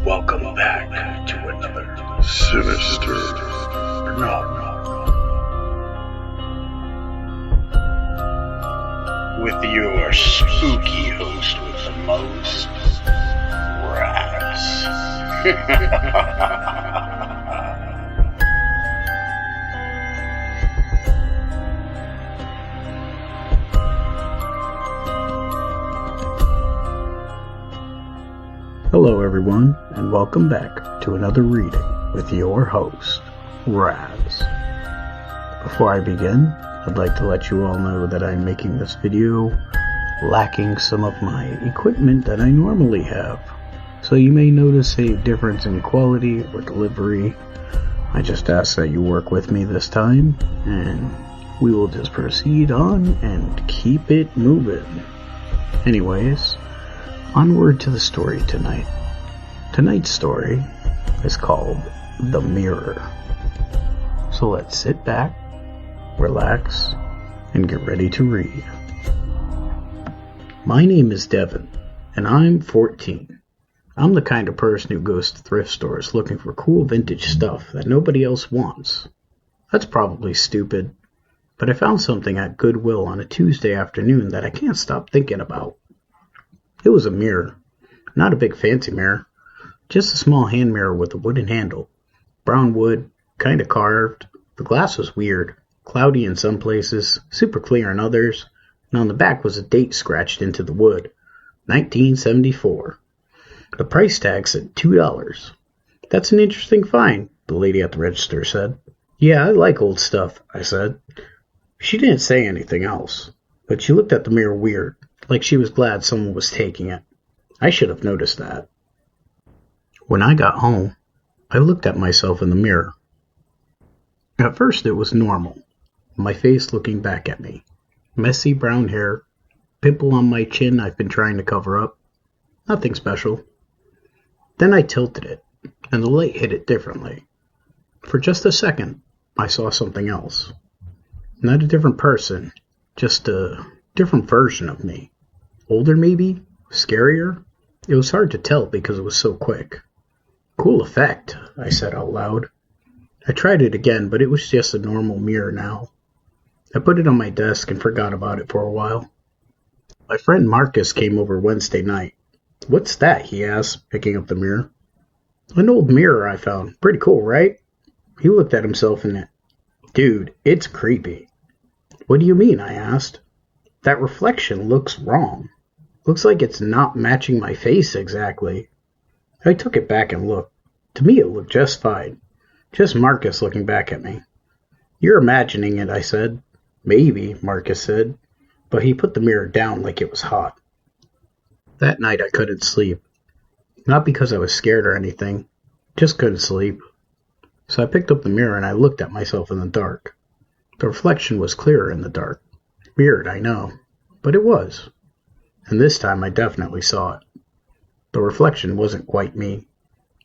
Welcome back to another Sinister Novel with your spooky host with the most, Raz. Hello everyone, and welcome back to another reading with your host, Raz. Before I begin, I'd like to let you all know that I'm making this video lacking some of my equipment that I normally have, so you may notice a difference in quality or delivery. I just ask that you work with me this time, and we will just proceed on and keep it moving. Anyways, onward to the story tonight. Tonight's story is called The Mirror. So let's sit back, relax, and get ready to read. My name is Devin, and I'm 14. I'm the kind of person who goes to thrift stores looking for cool vintage stuff that nobody else wants. That's probably stupid, but I found something at Goodwill on a Tuesday afternoon that I can't stop thinking about. It was a mirror. Not a big fancy mirror. Just a small hand mirror with a wooden handle. Brown wood, kinda carved. The glass was weird. Cloudy in some places, super clear in others, and on the back was a date scratched into the wood. 1974. The price tag said $2. That's an interesting find, the lady at the register said. Yeah, I like old stuff, I said. She didn't say anything else, but she looked at the mirror weird. Like she was glad someone was taking it. I should have noticed that. When I got home, I looked at myself in the mirror. At first it was normal, my face looking back at me. Messy brown hair, pimple on my chin I've been trying to cover up. Nothing special. Then I tilted it, and the light hit it differently. For just a second, I saw something else. Not a different person, just a different version of me. Older maybe? Scarier? It was hard to tell because it was so quick. Cool effect, I said out loud. I tried it again, but it was just a normal mirror now. I put it on my desk and forgot about it for a while. My friend Marcus came over Wednesday night. What's that? He asked, picking up the mirror. An old mirror I found. Pretty cool, right? He looked at himself in it. Dude, it's creepy. What do you mean? I asked. That reflection looks wrong. Looks like it's not matching my face exactly. I took it back and looked. To me it looked just fine. Just Marcus looking back at me. You're imagining it, I said. Maybe, Marcus said, but he put the mirror down like it was hot. That night I couldn't sleep. Not because I was scared or anything. Just couldn't sleep. So I picked up the mirror and I looked at myself in the dark. The reflection was clearer in the dark. Weird, I know, but it was. And this time I definitely saw it. The reflection wasn't quite me.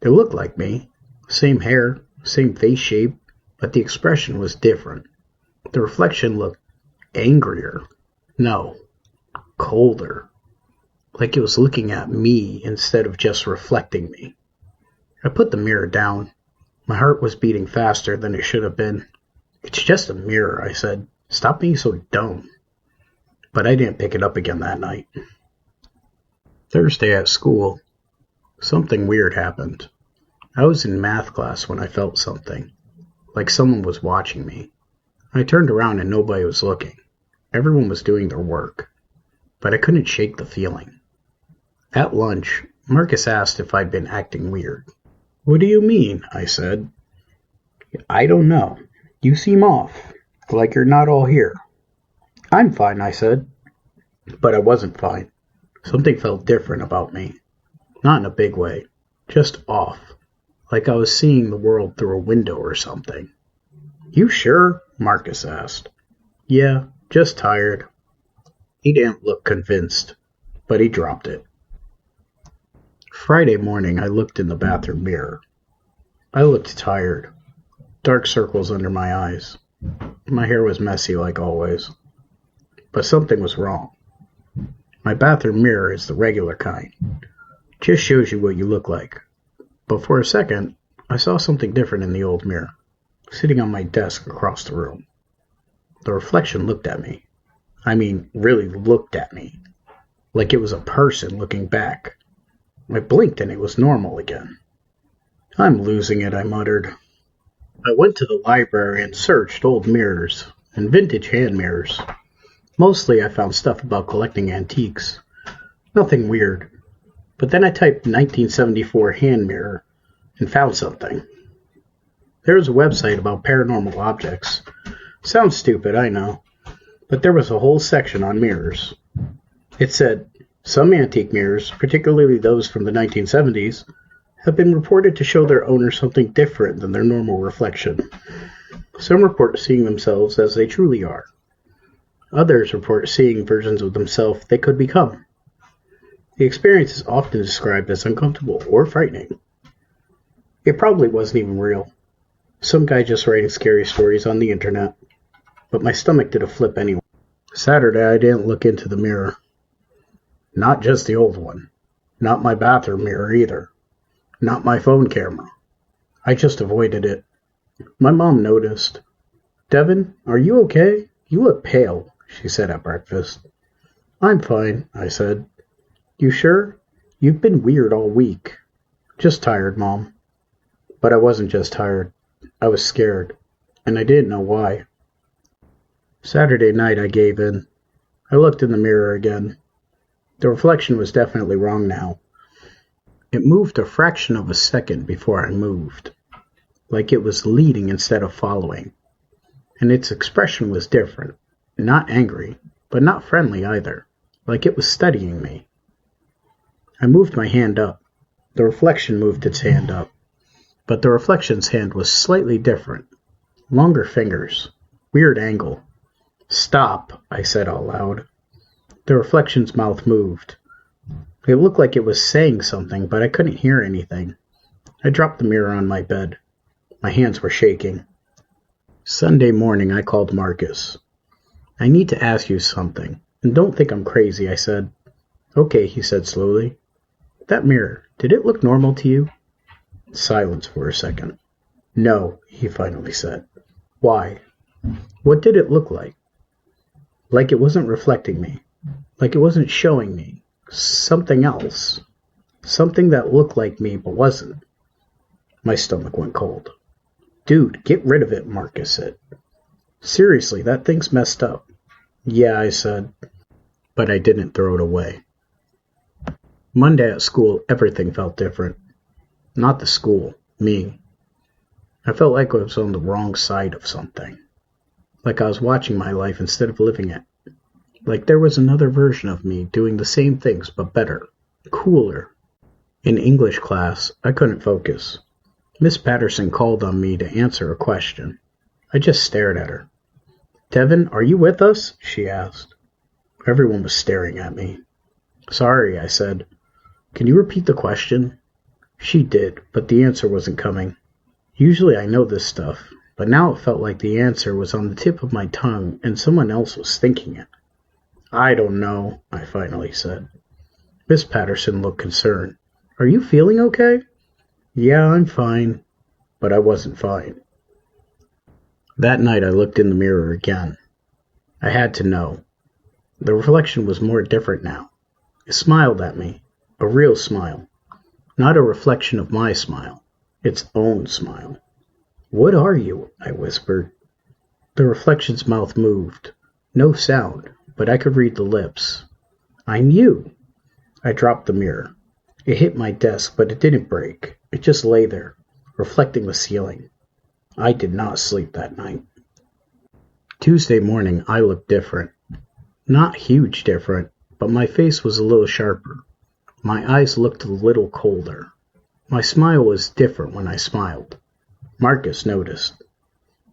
It looked like me. Same hair, same face shape, but the expression was different. The reflection looked angrier. No, colder. Like it was looking at me instead of just reflecting me. I put the mirror down. My heart was beating faster than it should have been. It's just a mirror, I said. Stop being so dumb. But I didn't pick it up again that night. Thursday at school, something weird happened. I was in math class when I felt something, like someone was watching me. I turned around and nobody was looking. Everyone was doing their work, but I couldn't shake the feeling. At lunch, Marcus asked if I'd been acting weird. What do you mean? I said. I don't know. You seem off, like you're not all here. I'm fine, I said. But I wasn't fine. Something felt different about me. Not in a big way. Just off. Like I was seeing the world through a window or something. You sure? Marcus asked. Yeah, just tired. He didn't look convinced, but he dropped it. Friday morning, I looked in the bathroom mirror. I looked tired. Dark circles under my eyes. My hair was messy like always. But something was wrong. My bathroom mirror is the regular kind. Just shows you what you look like. But for a second, I saw something different in the old mirror, sitting on my desk across the room. The reflection looked at me. I mean, really looked at me. Like it was a person looking back. I blinked and it was normal again. I'm losing it, I muttered. I went to the library and searched old mirrors and vintage hand mirrors. Mostly I found stuff about collecting antiques. Nothing weird. But then I typed 1974 hand mirror and found something. There was a website about paranormal objects. Sounds stupid, I know. But there was a whole section on mirrors. It said, some antique mirrors, particularly those from the 1970s, have been reported to show their owner something different than their normal reflection. Some report seeing themselves as they truly are. Others report seeing versions of themselves they could become. The experience is often described as uncomfortable or frightening. It probably wasn't even real. Some guy just writing scary stories on the internet. But my stomach did a flip anyway. Saturday, I didn't look into the mirror. Not just the old one. Not my bathroom mirror either. Not my phone camera. I just avoided it. My mom noticed. Devin, are you okay? You look pale, she said at breakfast. I'm fine, I said. You sure? You've been weird all week. Just tired, Mom. But I wasn't just tired. I was scared. And I didn't know why. Saturday night I gave in. I looked in the mirror again. The reflection was definitely wrong now. It moved a fraction of a second before I moved. Like it was leading instead of following. And its expression was different. Not angry, but not friendly either. Like it was studying me. I moved my hand up. The reflection moved its hand up. But the reflection's hand was slightly different. Longer fingers. Weird angle. Stop, I said out loud. The reflection's mouth moved. It looked like it was saying something, but I couldn't hear anything. I dropped the mirror on my bed. My hands were shaking. Sunday morning, I called Marcus. I need to ask you something, and don't think I'm crazy, I said. Okay, he said slowly. That mirror, did it look normal to you? Silence for a second. No, he finally said. Why? What did it look like? Like it wasn't reflecting me. Like it wasn't showing me. Something else. Something that looked like me but wasn't. My stomach went cold. Dude, get rid of it, Marcus said. Seriously, that thing's messed up. Yeah, I said. But I didn't throw it away. Monday at school, everything felt different. Not the school, me. I felt like I was on the wrong side of something. Like I was watching my life instead of living it. Like there was another version of me doing the same things but better, cooler. In English class, I couldn't focus. Miss Patterson called on me to answer a question. I just stared at her. Devin, are you with us? She asked. Everyone was staring at me. Sorry, I said. Can you repeat the question? She did, but the answer wasn't coming. Usually I know this stuff, but now it felt like the answer was on the tip of my tongue and someone else was thinking it. I don't know, I finally said. Miss Patterson looked concerned. Are you feeling okay? Yeah, I'm fine. But I wasn't fine. That night I looked in the mirror again. I had to know. The reflection was more different now. It smiled at me. A real smile. Not a reflection of my smile. Its own smile. What are you? I whispered. The reflection's mouth moved. No sound, but I could read the lips. I'm you. I dropped the mirror. It hit my desk, but it didn't break. It just lay there, reflecting the ceiling. I did not sleep that night. Tuesday morning, I looked different. Not huge different, but my face was a little sharper. My eyes looked a little colder. My smile was different when I smiled. Marcus noticed.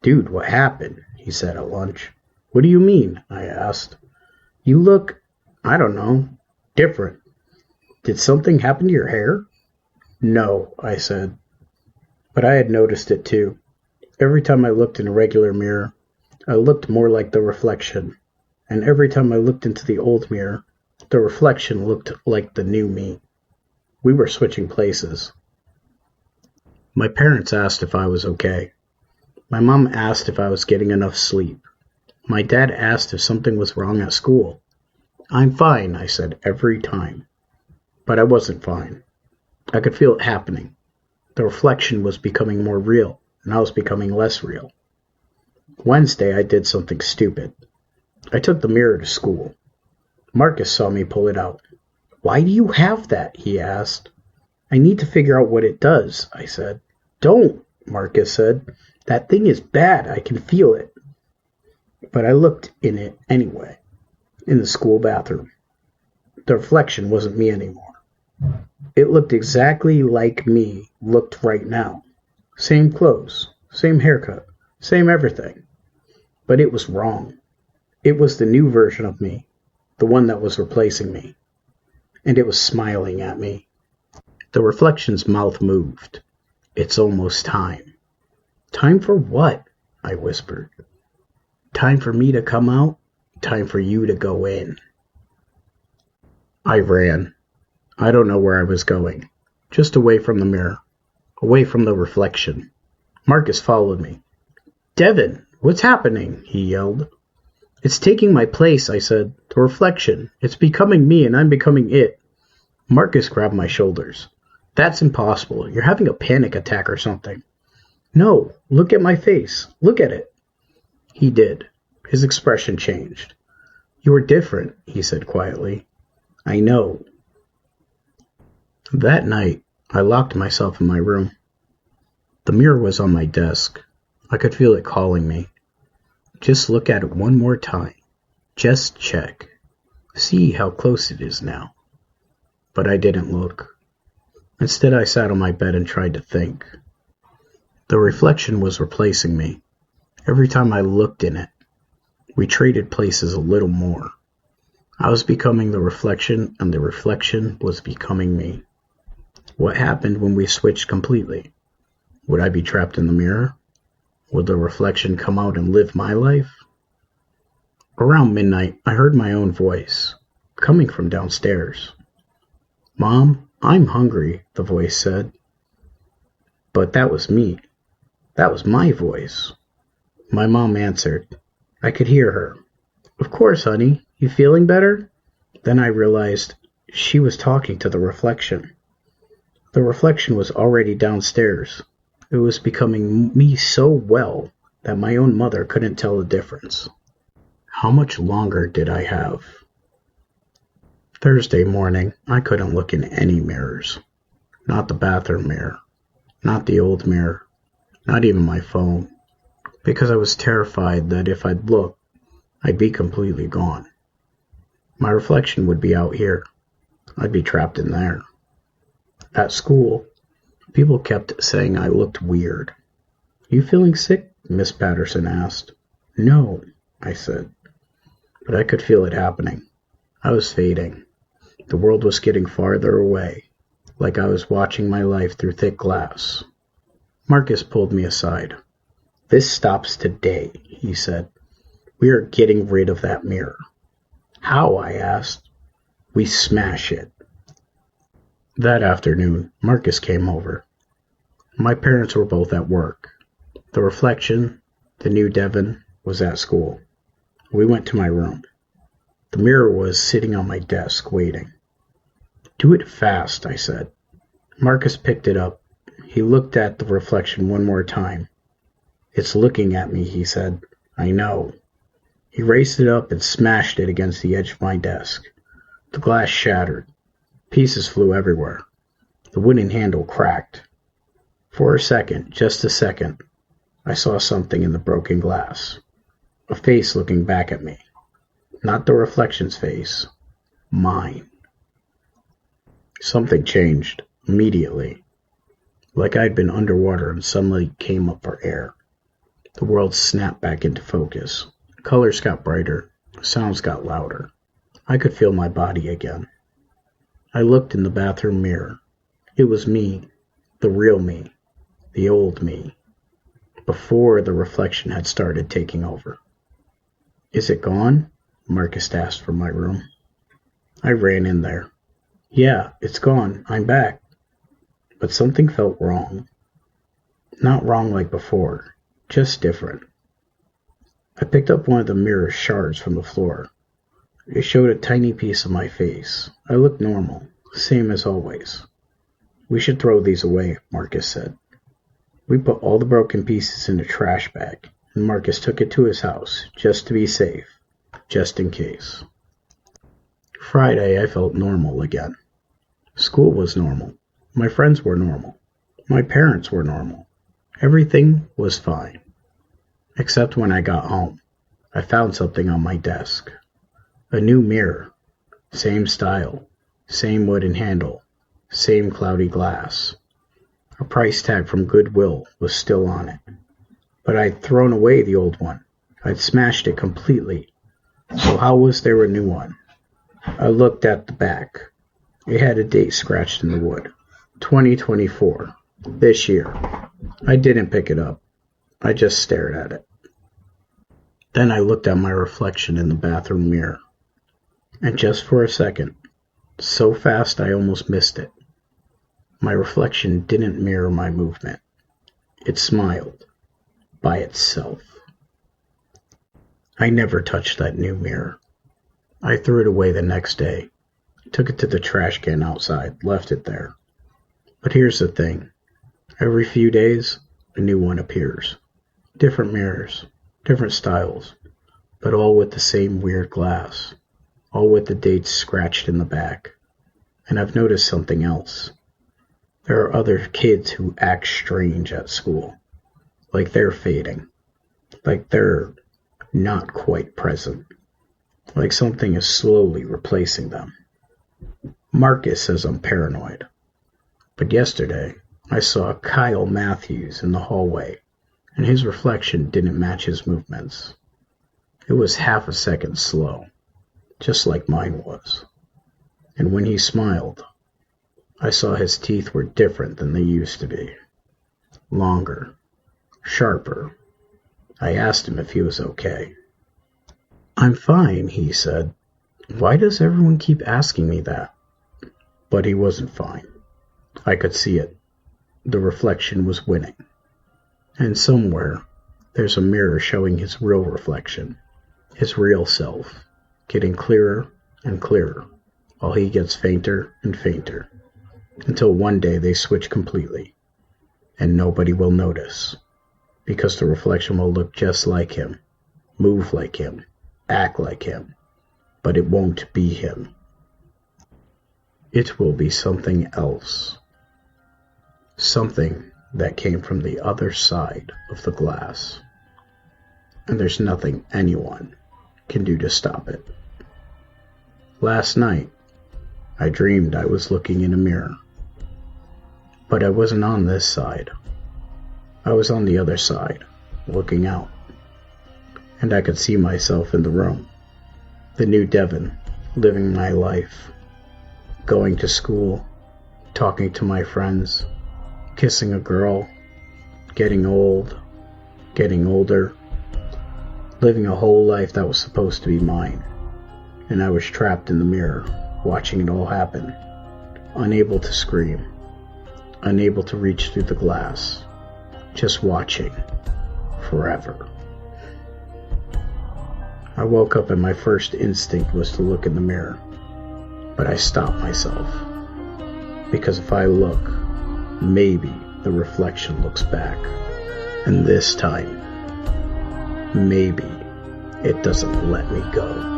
Dude, what happened? He said at lunch. What do you mean? I asked. You look, I don't know, different. Did something happen to your hair? No, I said. But I had noticed it too. Every time I looked in a regular mirror, I looked more like the reflection. And every time I looked into the old mirror, The reflection looked like the new me. We were switching places. My parents asked if I was okay. My mom asked if I was getting enough sleep. My dad asked if something was wrong at school. I'm fine, I said every time. But I wasn't fine. I could feel it happening. The reflection was becoming more real, and I was becoming less real. Wednesday, I did something stupid. I took the mirror to school. Marcus saw me pull it out. Why do you have that? He asked. I need to figure out what it does, I said. Don't, Marcus said. That thing is bad. I can feel it. But I looked in it anyway, in the school bathroom. The reflection wasn't me anymore. It looked exactly like me looked right now. Same clothes, same haircut, same everything. But it was wrong. It was the new version of me, the one that was replacing me. And it was smiling at me. The reflection's mouth moved. It's almost time. Time for what? I whispered. Time for me to come out. Time for you to go in. I ran. I don't know where I was going. Just away from the mirror. Away from the reflection. Marcus followed me. Devin, what's happening? He yelled. It's taking my place, I said. The reflection. It's becoming me and I'm becoming it. Marcus grabbed my shoulders. That's impossible. You're having a panic attack or something. No, look at my face. Look at it. He did. His expression changed. You are different, he said quietly. I know. That night, I locked myself in my room. The mirror was on my desk. I could feel it calling me. Just look at it one more time. Just check. See how close it is now. But I didn't look. Instead, I sat on my bed and tried to think. The reflection was replacing me. Every time I looked in it, we traded places a little more. I was becoming the reflection, and the reflection was becoming me. What happened when we switched completely? Would I be trapped in the mirror? Would the reflection come out and live my life? Around midnight, I heard my own voice, coming from downstairs. Mom, I'm hungry, the voice said. But that was me. That was my voice. My mom answered. I could hear her. Of course, honey. You feeling better? Then I realized she was talking to the reflection. The reflection was already downstairs. It was becoming me so well that my own mother couldn't tell the difference. How much longer did I have? Thursday morning, I couldn't look in any mirrors. Not the bathroom mirror. Not the old mirror. Not even my phone. Because I was terrified that if I'd look, I'd be completely gone. My reflection would be out here. I'd be trapped in there. At school, people kept saying I looked weird. You feeling sick? Miss Patterson asked. No, I said. But I could feel it happening. I was fading. The world was getting farther away, like I was watching my life through thick glass. Marcus pulled me aside. This stops today, he said. We are getting rid of that mirror. How? I asked. We smash it. That afternoon, Marcus came over. My parents were both at work. The reflection, the new Devin, was at school. We went to my room. The mirror was sitting on my desk, waiting. Do it fast, I said. Marcus picked it up. He looked at the reflection one more time. It's looking at me, he said. I know. He raised it up and smashed it against the edge of my desk. The glass shattered. Pieces flew everywhere. The wooden handle cracked. For a second, just a second, I saw something in the broken glass. A face looking back at me. Not the reflection's face. Mine. Something changed, immediately. Like I'd been underwater and sunlight came up for air. The world snapped back into focus. Colors got brighter. Sounds got louder. I could feel my body again. I looked in the bathroom mirror. It was me, the real me, the old me, before the reflection had started taking over. Is it gone? Marcus asked from my room. I ran in there. Yeah, it's gone. I'm back. But something felt wrong. Not wrong like before, just different. I picked up one of the mirror shards from the floor. It showed a tiny piece of my face. I looked normal, same as always. We should throw these away, Marcus said. We put all the broken pieces in a trash bag, and Marcus took it to his house, just to be safe, just in case. Friday, I felt normal again. School was normal. My friends were normal. My parents were normal. Everything was fine. Except when I got home. I found something on my desk. A new mirror. Same style. Same wooden handle. Same cloudy glass. A price tag from Goodwill was still on it. But I'd thrown away the old one. I'd smashed it completely. So how was there a new one? I looked at the back. It had a date scratched in the wood. 2024. This year. I didn't pick it up. I just stared at it. Then I looked at my reflection in the bathroom mirror. And just for a second, so fast I almost missed it. My reflection didn't mirror my movement. It smiled. By itself. I never touched that new mirror. I threw it away the next day. Took it to the trash can outside, left it there. But here's the thing. Every few days, a new one appears. Different mirrors, different styles, but all with the same weird glass. All with the dates scratched in the back. And I've noticed something else. There are other kids who act strange at school. Like they're fading. Like they're not quite present. Like something is slowly replacing them. Marcus says I'm paranoid. But yesterday, I saw Kyle Matthews in the hallway, and his reflection didn't match his movements. It was half a second slow, just like mine was. And when he smiled, I saw his teeth were different than they used to be. Longer, sharper. I asked him if he was okay. I'm fine, he said. Why does everyone keep asking me that? But he wasn't fine. I could see it. The reflection was winning. And somewhere, there's a mirror showing his real reflection, his real self, getting clearer and clearer, while he gets fainter and fainter, until one day they switch completely, and nobody will notice, because the reflection will look just like him, move like him, act like him, but it won't be him. It will be something else. Something that came from the other side of the glass. And there's nothing anyone can do to stop it. Last night, I dreamed I was looking in a mirror. But I wasn't on this side. I was on the other side, looking out. And I could see myself in the room. The new Devin, living my life. Going to school, talking to my friends, kissing a girl, getting old, getting older, living a whole life that was supposed to be mine. And I was trapped in the mirror, watching it all happen, unable to scream, unable to reach through the glass, just watching, forever. I woke up and my first instinct was to look in the mirror, but I stopped myself, because if I look, maybe the reflection looks back, and this time, maybe it doesn't let me go.